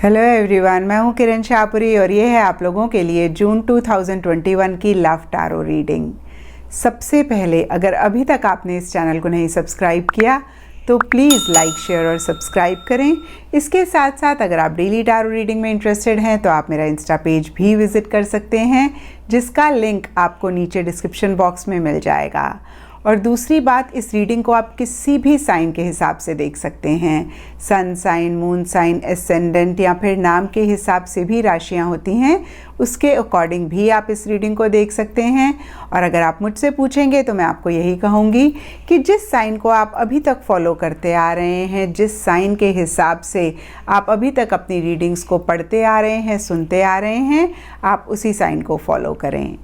Hello everyone, मैं हूं किरण शाहपुरी और ये है आप लोगों के लिए जून 2021 की लव टैरो रीडिंग। सबसे पहले अगर अभी तक आपने इस चैनल को नहीं सब्सक्राइब किया तो प्लीज़ लाइक, शेयर और सब्सक्राइब करें। इसके साथ साथ अगर आप डेली टैरो रीडिंग में इंटरेस्टेड हैं तो आप मेरा इंस्टा पेज भी विज़िट कर सकते हैं, जिसका लिंक आपको नीचे डिस्क्रिप्शन बॉक्स में मिल जाएगा। और दूसरी बात, इस रीडिंग को आप किसी भी साइन के हिसाब से देख सकते हैं। Sun sign, moon sign, ascendant या फिर नाम के हिसाब से भी राशियां होती हैं, उसके अकॉर्डिंग भी आप इस रीडिंग को देख सकते हैं। और अगर आप मुझसे पूछेंगे तो मैं आपको यही कहूँगी कि जिस साइन को आप अभी तक फॉलो करते आ रहे हैं, जिस साइन के हिसाब से आप अभी तक अपनी रीडिंग्स को पढ़ते आ रहे हैं, सुनते आ रहे हैं, आप उसी साइन को फॉलो करें।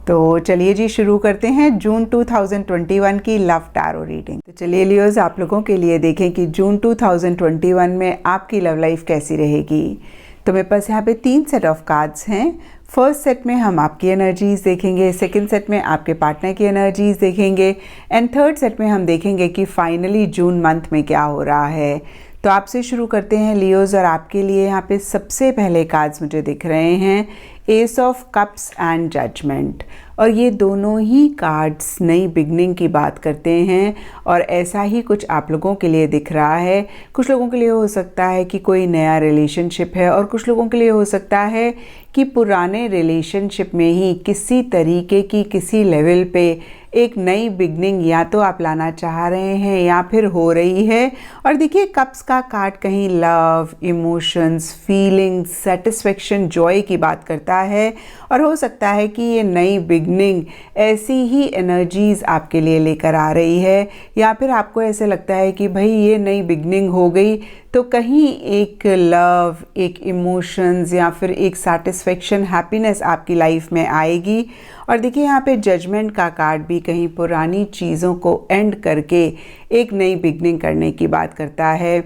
तो चलिए जी, शुरू करते हैं जून 2021 की लव टैरो रीडिंग। तो चलिए लियोज, आप लोगों के लिए देखें कि जून 2021 में आपकी लव लाइफ कैसी रहेगी। तो मेरे पास यहाँ पे 3 सेट ऑफ कार्ड्स हैं। फर्स्ट सेट में हम आपकी एनर्जीज़ देखेंगे, सेकंड सेट में आपके पार्टनर की एनर्जीज़ देखेंगे एंड थर्ड सेट में हम देखेंगे कि फाइनली जून मंथ में क्या हो रहा है। तो आपसे शुरू करते हैं लियोज, और आपके लिए यहाँ पे सबसे पहले कार्ड्स मुझे दिख रहे हैं ace of cups and judgement. और ये दोनों ही कार्ड्स नई बिगनिंग की बात करते हैं और ऐसा ही कुछ आप लोगों के लिए दिख रहा है। कुछ लोगों के लिए हो सकता है कि कोई नया रिलेशनशिप है और कुछ लोगों के लिए हो सकता है कि पुराने रिलेशनशिप में ही किसी तरीके की किसी लेवल पे एक नई बिगनिंग या तो आप लाना चाह रहे हैं या फिर हो रही है। और देखिए, कप्स का कार्ड कहीं love, emotions, feelings, satisfaction, Joy की बात करता है और हो सकता है कि ये नई बिगनिंग ऐसी ही एनर्जीज़ आपके लिए लेकर आ रही है, या फिर आपको ऐसे लगता है कि भाई ये नई बिगनिंग हो गई तो कहीं एक लव, एक इमोशंस या फिर एक सेटिस्फेक्शन, हैप्पीनेस आपकी लाइफ में आएगी। और देखिए, यहाँ पे जजमेंट का कार्ड भी कहीं पुरानी चीज़ों को एंड करके एक नई बिगनिंग करने की बात करता है।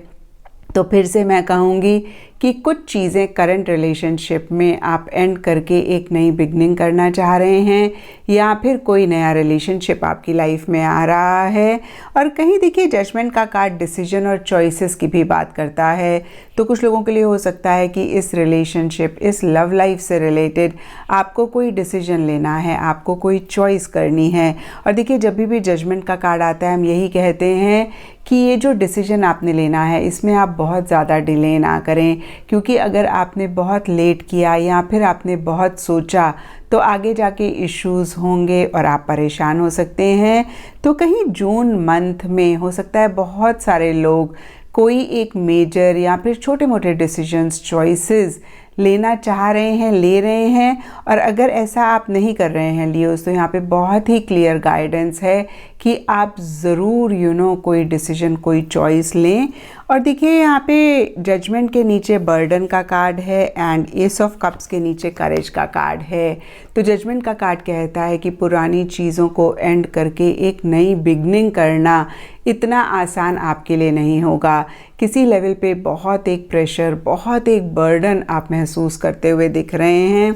तो फिर से मैं कहूँगी कि कुछ चीज़ें करंट रिलेशनशिप में आप एंड करके एक नई बिगनिंग करना चाह रहे हैं, या फिर कोई नया रिलेशनशिप आपकी लाइफ में आ रहा है। और कहीं देखिए, जजमेंट का कार्ड डिसीजन और चॉइसेस की भी बात करता है। तो कुछ लोगों के लिए हो सकता है कि इस रिलेशनशिप, इस लव लाइफ से रिलेटेड आपको कोई डिसीजन लेना है, आपको कोई चॉइस करनी है। और देखिए, जब भी जजमेंट का कार्ड आता है, हम यही कहते हैं कि ये जो डिसीजन आपने लेना है, इसमें आप बहुत ज़्यादा डिले ना करें, क्योंकि अगर आपने बहुत लेट किया या फिर आपने बहुत सोचा तो आगे जाके इश्यूज़ होंगे और आप परेशान हो सकते हैं। तो कहीं जून मंथ में हो सकता है बहुत सारे लोग कोई एक मेजर या फिर छोटे मोटे डिसीजंस, चॉइसेस लेना चाह रहे हैं, ले रहे हैं। और अगर ऐसा आप नहीं कर रहे हैं लियोस, तो यहाँ पे बहुत ही क्लियर गाइडेंस है कि आप ज़रूर कोई डिसीजन, कोई चॉइस लें। और देखिए, यहाँ पे जजमेंट के नीचे बर्डन का कार्ड है एंड एस ऑफ कप्स के नीचे करेज का कार्ड है। तो जजमेंट का कार्ड कहता है कि पुरानी चीज़ों को एंड करके एक नई बिगनिंग करना इतना आसान आपके लिए नहीं होगा। किसी लेवल पे बहुत एक प्रेशर, बहुत एक बर्डन आप महसूस करते हुए दिख रहे हैं।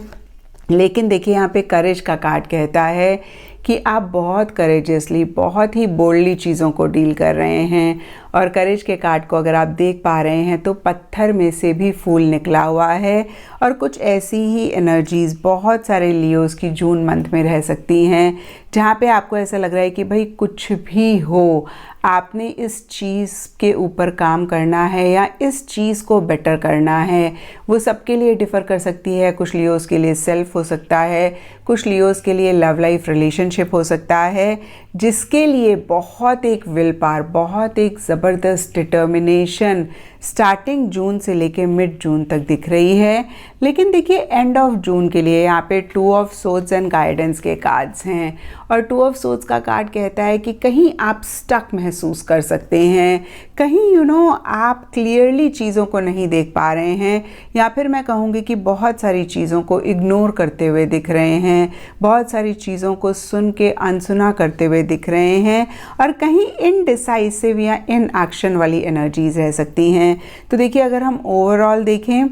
लेकिन देखिए, यहाँ पे करेज का कार्ड कहता है कि आप बहुत करेजियसली, बहुत ही बोल्डली चीज़ों को डील कर रहे हैं। और करेज के कार्ड को अगर आप देख पा रहे हैं तो पत्थर में से भी फूल निकला हुआ है। और कुछ ऐसी ही एनर्जीज़ बहुत सारे लियोस की जून मंथ में रह सकती हैं, जहाँ पे आपको ऐसा लग रहा है कि भाई कुछ भी हो, आपने इस चीज़ के ऊपर काम करना है या इस चीज़ को बेटर करना है। वो सबके लिए डिफ़र कर सकती है। कुछ लियोस के लिए सेल्फ हो सकता है, कुछ लियोस के लिए लव लाइफ रिलेशनशिप हो सकता है, जिसके लिए बहुत एक विल पावर, बहुत एक ज़बरदस्त डिटर्मिनेशन स्टार्टिंग जून से लेके मिड जून तक दिख रही है। लेकिन देखिए, एंड ऑफ जून के लिए यहाँ पे 2 ऑफ सोर्ड्स एंड गाइडेंस के कार्ड्स हैं। और 2 ऑफ सोर्ड्स का कार्ड कहता है कि कहीं आप स्टक महसूस कर सकते हैं, कहीं आप क्लियरली चीज़ों को नहीं देख पा रहे हैं, या फिर मैं कहूँगी कि बहुत सारी चीज़ों को इग्नोर करते हुए दिख रहे हैं, बहुत सारी चीज़ों को सुन के अनसुना करते हुए दिख रहे हैं। और कहीं इनडिसाइसिव या इन एक्शन वाली एनर्जीज रह सकती हैं। तो देखिए, अगर हम ओवरऑल देखें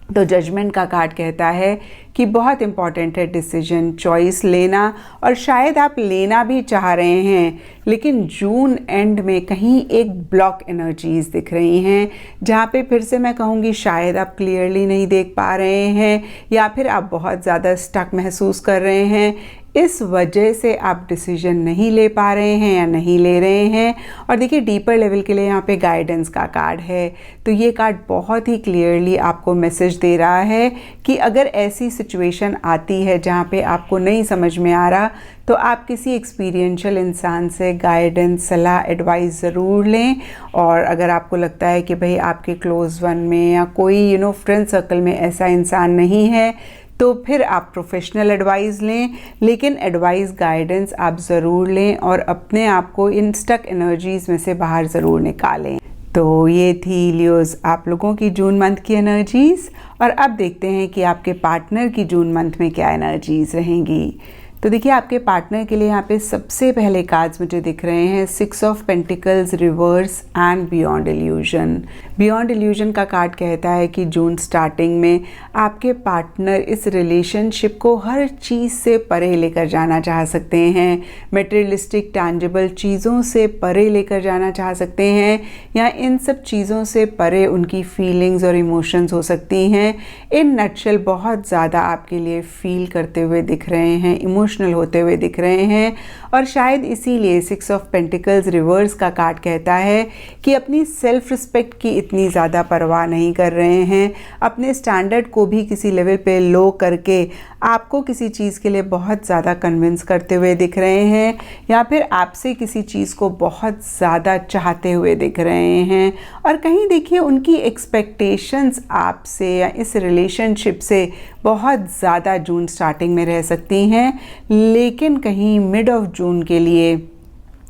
तो जजमेंट का कार्ड कहता है कि बहुत इम्पॉर्टेंट है डिसीजन चॉइस लेना, और शायद आप लेना भी चाह रहे हैं, लेकिन जून एंड में कहीं एक ब्लॉक एनर्जीज दिख रही हैं, जहाँ पे फिर से मैं कहूँगी शायद आप क्लियरली नहीं देख पा रहे हैं, या फिर आप बहुत ज़्यादा स्टक महसूस कर रहे हैं। इस वजह से आप डिसीजन नहीं ले पा रहे हैं या नहीं ले रहे हैं। और देखिए डीपर लेवल के लिए यहाँ पे गाइडेंस का कार्ड है, तो ये कार्ड बहुत ही क्लियरली आपको मैसेज दे रहा है कि अगर ऐसी सिचुएशन आती है जहाँ पे आपको नहीं समझ में आ रहा, तो आप किसी एक्सपीरियंशियल इंसान से गाइडेंस, सलाह, एडवाइस ज़रूर लें। और अगर आपको लगता है कि भाई आपके क्लोज वन में या कोई फ्रेंड सर्कल में ऐसा इंसान नहीं है, तो फिर आप प्रोफेशनल एडवाइस लें, लेकिन एडवाइस, गाइडेंस आप ज़रूर लें और अपने आप को इन स्टक एनर्जीज़ में से बाहर ज़रूर निकालें। तो ये थी लियोज़ आप लोगों की जून मंथ की एनर्जीज़, और अब देखते हैं कि आपके पार्टनर की जून मंथ में क्या एनर्जीज़ रहेंगी। तो देखिए आपके पार्टनर के लिए यहाँ पे सबसे पहले कार्ड्स मुझे दिख रहे हैं 6 of pentacles reverse and beyond illusion. Beyond illusion का कार्ड कहता है कि जून स्टार्टिंग में आपके पार्टनर इस रिलेशनशिप को हर चीज़ से परे लेकर जाना चाह सकते हैं, मटेरियलिस्टिक टैंजिबल चीज़ों से परे लेकर जाना चाह सकते हैं, या इन सब चीज़ों से परे उनकी फीलिंग्स और इमोशंस हो सकती हैं। इन नटशेल बहुत ज़्यादा आपके लिए फील करते हुए दिख रहे हैं, इमोशनल होते हुए दिख रहे हैं, और शायद इसीलिए 6 ऑफ पेंटिकल्स रिवर्स का कार्ड कहता है कि अपनी सेल्फ रिस्पेक्ट की इतनी ज़्यादा परवाह नहीं कर रहे हैं, अपने स्टैंडर्ड को भी किसी लेवल पे लो करके आपको किसी चीज़ के लिए बहुत ज़्यादा कन्विंस करते हुए दिख रहे हैं, या फिर आपसे किसी चीज़ को बहुत ज़्यादा चाहते हुए दिख रहे हैं। और कहीं देखिए उनकी एक्सपेक्टेशंस आपसे या इस रिलेशनशिप से बहुत ज़्यादा जून स्टार्टिंग में रह सकती हैं, लेकिन कहीं मिड ऑफ जून के लिए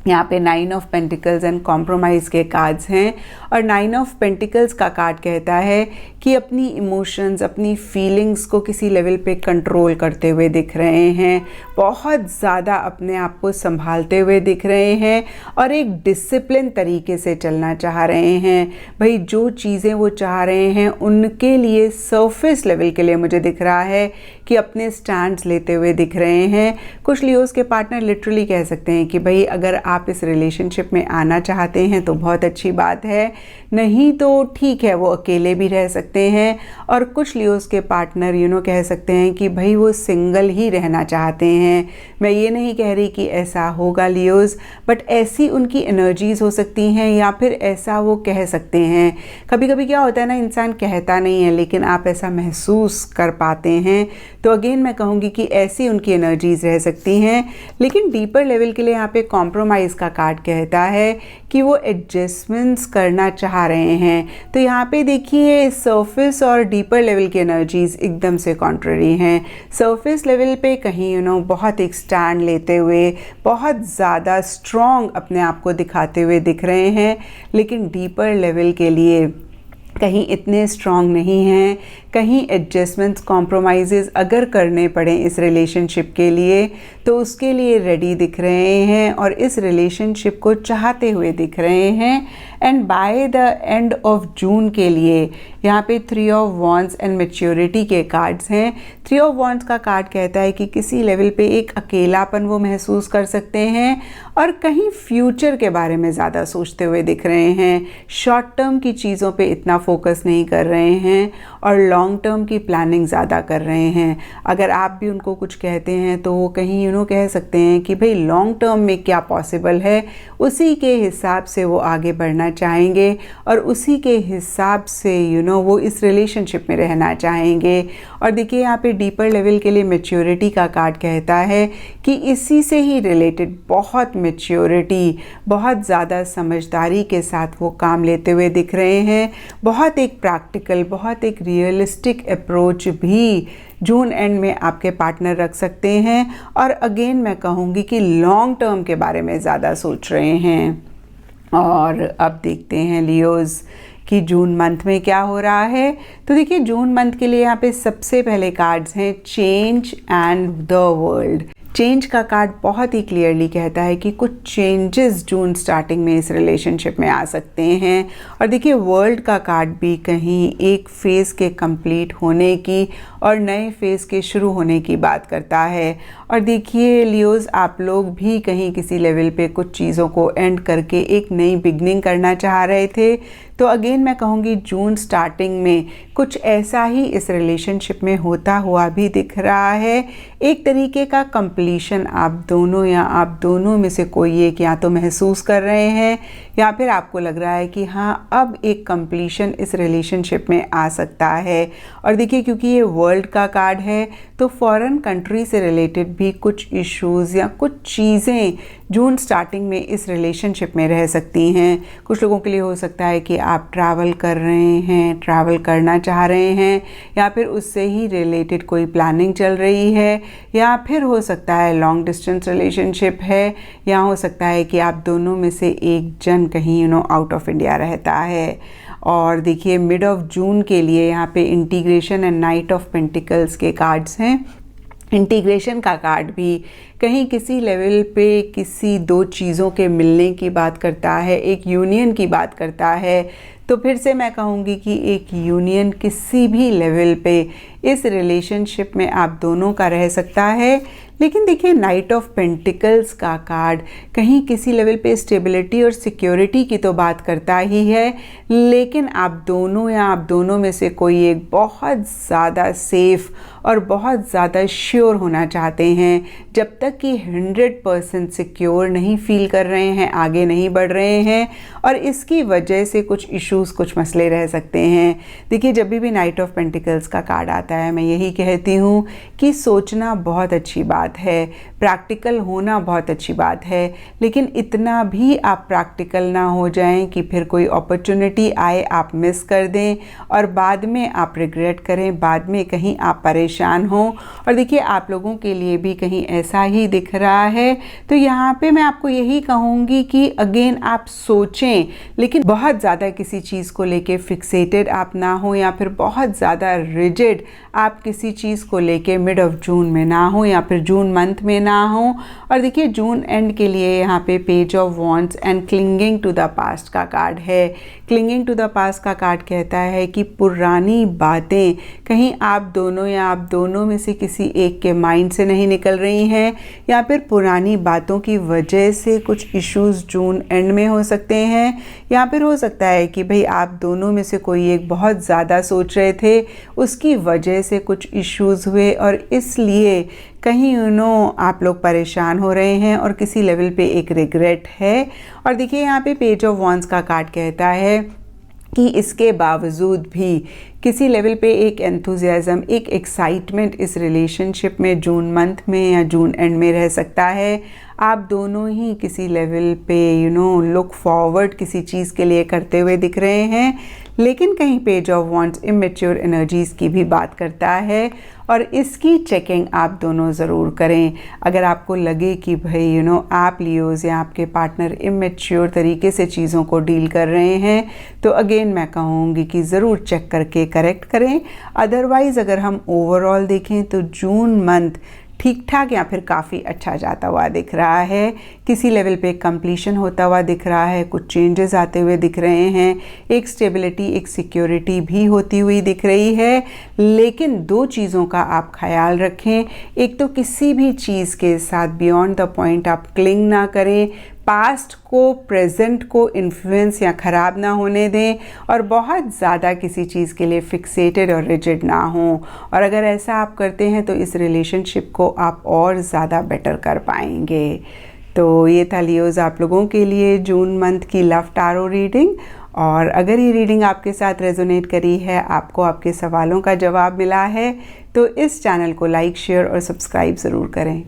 यहाँ पे 9 ऑफ पेंटिकल्स एंड कॉम्प्रोमाइज़ के कार्ड्स हैं, और 9 ऑफ पेंटिकल्स का कार्ड कहता है कि अपनी इमोशंस, अपनी फीलिंग्स को किसी लेवल पे कंट्रोल करते हुए दिख रहे हैं, बहुत ज़्यादा अपने आप को संभालते हुए दिख रहे हैं, और एक डिसिप्लिन तरीके से चलना चाह रहे हैं। भाई जो चीज़ें वो चाह रहे हैं उनके लिए सरफेस लेवल के लिए मुझे दिख रहा है कि अपने स्टैंड्स लेते हुए दिख रहे हैं। कुछ लियोज़ के पार्टनर लिटरली कह सकते हैं कि भाई अगर आप इस रिलेशनशिप में आना चाहते हैं तो बहुत अच्छी बात है, नहीं तो ठीक है, वो अकेले भी रह सकते हैं। और कुछ लियोज़ के पार्टनर कह सकते हैं कि भाई वो सिंगल ही रहना चाहते हैं। मैं ये नहीं कह रही कि ऐसा होगा लियोज़, बट ऐसी उनकी एनर्जीज़ हो सकती हैं, या फिर ऐसा वो कह सकते हैं। कभी कभी क्या होता है ना, इंसान कहता नहीं है लेकिन आप ऐसा महसूस कर पाते हैं। तो अगेन मैं कहूँगी कि ऐसी उनकी एनर्जीज़ रह सकती हैं, लेकिन डीपर लेवल के लिए यहाँ पे कॉम्प्रोमाइज़ का कार्ड कहता है कि वो एडजस्टमेंट्स करना चाह रहे हैं। तो यहाँ पे देखिए सरफेस और डीपर लेवल की एनर्जीज़ एकदम से कॉन्ट्ररी हैं। सरफेस लेवल पे कहीं बहुत एक स्टैंड लेते हुए, बहुत ज़्यादा स्ट्रॉन्ग अपने आप को दिखाते हुए दिख रहे हैं, लेकिन डीपर लेवल के लिए कहीं इतने स्ट्रॉन्ग नहीं हैं। कहीं एडजस्टमेंट्स, कॉम्प्रोमाइज़ अगर करने पड़े इस रिलेशनशिप के लिए तो उसके लिए रेडी दिख रहे हैं, और इस रिलेशनशिप को चाहते हुए दिख रहे हैं। And by the end of June के लिए यहाँ पे 3 ऑफ वॉन्ड्स एंड मैच्योरिटी के कार्ड्स हैं। 3 ऑफ वॉन्ड्स का कार्ड कहता है कि किसी लेवल पे एक अकेलापन वो महसूस कर सकते हैं, और कहीं फ्यूचर के बारे में ज़्यादा सोचते हुए दिख रहे हैं। शॉर्ट टर्म की चीज़ों पे इतना फोकस नहीं कर रहे हैं, और लॉन्ग टर्म की प्लानिंग ज़्यादा कर रहे हैं। अगर आप भी उनको कुछ कहते हैं तो वो कहीं कह सकते हैं कि भाई लॉन्ग टर्म में क्या पॉसिबल है, उसी के हिसाब से वो आगे बढ़ना चाहेंगे, और उसी के हिसाब से वो इस रिलेशनशिप में रहना चाहेंगे। और देखिए यहाँ पे डीपर लेवल के लिए मैच्योरिटी का कार्ड कहता है कि इसी से ही रिलेटेड बहुत मैच्योरिटी, बहुत ज़्यादा समझदारी के साथ वो काम लेते हुए दिख रहे हैं। बहुत एक प्रैक्टिकल, बहुत एक रियलिस्टिक अप्रोच भी जून एंड में आपके पार्टनर रख सकते हैं, और अगेन मैं कहूँगी कि लॉन्ग टर्म के बारे में ज़्यादा सोच रहे हैं। और अब देखते हैं लियोज़ कि जून मंथ में क्या हो रहा है। तो देखिए जून मंथ के लिए यहाँ पे सबसे पहले कार्ड्स हैं change and the world. Change का कार्ड बहुत ही क्लियरली कहता है कि कुछ चेंजेस जून स्टार्टिंग में इस रिलेशनशिप में आ सकते हैं। और देखिए वर्ल्ड का कार्ड भी कहीं एक फेज़ के कंप्लीट होने की और नए फेज़ के शुरू होने की बात करता है। और देखिए लियोज़, आप लोग भी कहीं किसी लेवल पे कुछ चीज़ों को एंड करके एक नई बिगनिंग करना चाह रहे थे। तो अगेन मैं कहूँगी जून स्टार्टिंग में कुछ ऐसा ही इस रिलेशनशिप में होता हुआ भी दिख रहा है। एक तरीके का कंप्लीशन आप दोनों या आप दोनों में से कोई एक या तो महसूस कर रहे हैं या फिर आपको लग रहा है कि हाँ अब एक कंप्लीशन इस रिलेशनशिप में आ सकता है। और देखिए क्योंकि ये वर्ल्ड का कार्ड है तो फॉरेन कंट्री से रिलेटेड भी कुछ इश्यूज़ या कुछ चीज़ें जून स्टार्टिंग में इस रिलेशनशिप में रह सकती हैं। कुछ लोगों के लिए हो सकता है कि आप ट्रैवल कर रहे हैं, ट्रैवल करना चाह रहे हैं या फिर उससे ही रिलेटेड कोई प्लानिंग चल रही है, या फिर हो सकता है लॉन्ग डिस्टेंस रिलेशनशिप है, या हो सकता है कि आप दोनों में से एक जन कहीं आउट ऑफ इंडिया रहता है। और देखिए मिड ऑफ जून के लिए यहाँ पे integration and night of pentacles के कार्ड्स हैं। इंटीग्रेशन का कार्ड भी कहीं किसी लेवल पे किसी दो चीज़ों के मिलने की बात करता है, एक यूनियन की बात करता है। तो फिर से मैं कहूँगी कि एक यूनियन किसी भी लेवल पे इस रिलेशनशिप में आप दोनों का रह सकता है। लेकिन देखिए नाइट ऑफ पेंटिकल्स का कार्ड कहीं किसी लेवल पे स्टेबिलिटी और सिक्योरिटी की तो बात करता ही है, लेकिन आप दोनों या आप दोनों में से कोई एक बहुत ज़्यादा सेफ और बहुत ज़्यादा श्योर होना चाहते हैं। जब तक कि 100% सिक्योर नहीं फील कर रहे हैं, आगे नहीं बढ़ रहे हैं, और इसकी वजह से कुछ इश्यूज़, कुछ मसले रह सकते हैं। देखिए जब भी नाइट ऑफ पेंटिकल्स का कार्ड आता है मैं यही कहती हूँ कि सोचना बहुत अच्छी बात है, प्रैक्टिकल होना बहुत अच्छी बात है, लेकिन इतना भी आप प्रैक्टिकल ना हो जाएं कि फिर कोई अपॉर्चुनिटी आए आप मिस कर दें और बाद में आप रिग्रेट करें, बाद में कहीं आप परेशान हों। और देखिए आप लोगों के लिए भी कहीं ऐसा ही दिख रहा है। तो यहाँ पे मैं आपको यही कहूँगी कि अगेन आप सोचें, लेकिन बहुत ज़्यादा किसी चीज़ को लेके फिक्सेटेड आप ना हो, या फिर बहुत ज़्यादा रिजिड आप किसी चीज़ को लेके मिड ऑफ जून में ना हो, या फिर जून मंथ में ना हो। और देखिए जून एंड के लिए यहाँ पे page of wands and clinging to the past का कार्ड है। क्लिंगिंग टू द पास्ट का कार्ड कहता है कि पुरानी बातें कहीं आप दोनों या आप दोनों में से किसी एक के माइंड से नहीं निकल रही हैं, या फिर पुरानी बातों की वजह से कुछ इश्यूज़ जून एंड में हो सकते हैं, या फिर हो सकता है कि भाई आप दोनों में से कोई एक बहुत ज़्यादा सोच रहे थे, उसकी वजह से कुछ इश्यूज़ हुए और इसलिए कहीं आप लोग परेशान हो रहे हैं और किसी लेवल पे एक रिग्रेट है। और देखिए यहाँ पे पेज ऑफ वॉन्ड्स का कार्ड कहता है कि इसके बावजूद भी किसी लेवल पे एक एंथुजियाज़म, एक एक्साइटमेंट इस रिलेशनशिप में जून मंथ में या जून एंड में रह सकता है। आप दोनों ही किसी लेवल पे लुक फॉरवर्ड किसी चीज़ के लिए करते हुए दिख रहे हैं, लेकिन कहीं page of wands immature energies की भी बात करता है और इसकी चेकिंग आप दोनों ज़रूर करें। अगर आपको लगे कि भाई आप लियोज़ या आपके पार्टनर इमेच्योर तरीके से चीज़ों को डील कर रहे हैं, तो अगेन मैं कहूँगी कि ज़रूर चेक करके करेक्ट करें। अदरवाइज़ अगर हम ओवरऑल देखें तो जून मंथ ठीक ठाक या फिर काफ़ी अच्छा जाता हुआ दिख रहा है। किसी लेवल पे कंप्लीशन होता हुआ दिख रहा है, कुछ चेंजेस आते हुए दिख रहे हैं, एक स्टेबिलिटी, एक सिक्योरिटी भी होती हुई दिख रही है। लेकिन दो चीज़ों का आप ख्याल रखें, एक तो किसी भी चीज़ के साथ बियॉन्ड द पॉइंट आप क्लिंग ना करें, पास्ट को, प्रेजेंट को इन्फ्लुएंस या ख़राब ना होने दें, और बहुत ज़्यादा किसी चीज़ के लिए फिक्सेटेड और रिजिड ना हो। और अगर ऐसा आप करते हैं तो इस रिलेशनशिप को आप और ज़्यादा बेटर कर पाएंगे। तो ये था लियोज़ आप लोगों के लिए जून मंथ की लव टारो रीडिंग। और अगर ये रीडिंग आपके साथ रेजोनेट करी है, आपको आपके सवालों का जवाब मिला है, तो इस चैनल को लाइक, शेयर और सब्सक्राइब ज़रूर करें।